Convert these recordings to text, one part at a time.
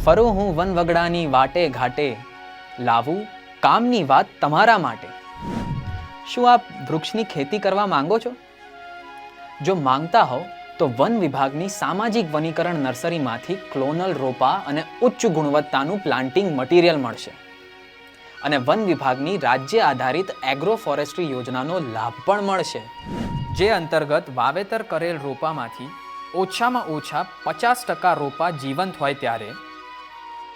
ફરું હું વન વગડાની વાટે ઘાટે, લાવું કામની વાત તમારા માટે. શું આપ વૃક્ષની ખેતી કરવા માંગો છો? જો માંગતા હો તો વન વિભાગની સામાજિક વનીકરણ નર્સરીમાંથી ક્લોનલ રોપા અને ઉચ્ચ ગુણવત્તાનું પ્લાન્ટિંગ મટીરિયલ મળશે. અને વન વિભાગની રાજ્ય આધારિત એગ્રો ફોરેસ્ટ્રી યોજનાનો લાભ પણ મળશે, જે અંતર્ગત વાવેતર કરેલ રોપામાંથી ઓછામાં ઓછા 50% રોપા જીવંત હોય ત્યારે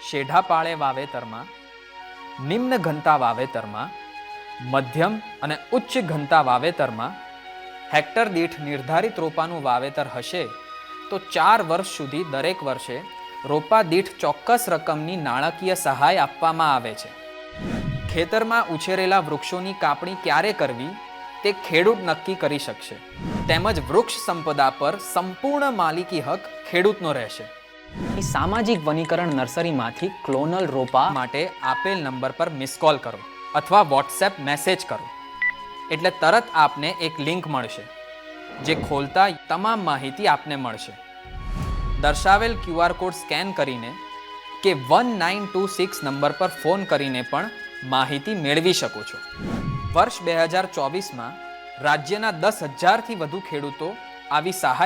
શેઢા પાળે વાવેતરમાં, નિમ્ન ઘનતા વાવેતરમાં, મધ્યમ અને ઉચ્ચ ઘનતા વાવેતરમાં હેક્ટર દીઠ નિર્ધારિત રોપાનું વાવેતર હશે તો 4 વર્ષ સુધી દરેક વર્ષે રોપા દીઠ ચોક્કસ રકમની નાણાકીય સહાય આપવામાં આવે છે. ખેતરમાં ઉછેરેલા વૃક્ષોની કાપણી ક્યારે કરવી તે ખેડૂત નક્કી કરી શકશે, તેમજ વૃક્ષ સંપદા પર સંપૂર્ણ માલિકી હક ખેડૂતનો રહેશે. સામાજિક વનીકરણ નર્સરીમાંથી ક્લોનલ રોપા માટે આપેલ નંબર પર મિસ કોલ કરો અથવા વોટ્સએપ મેસેજ કરો એટલે તરત આપને એક લિંક મળશે, જે ખોલતા તમામ માહિતી આપને મળશે. દર્શાવેલ QR કોડ સ્કેન કરીને કે 1926 નંબર પર ફોન કરીને પણ માહિતી મેળવી શકો છો. વર્ષ 2024માં રાજ્યના 10,000થી વધુ ખેડૂતો આવી સહાય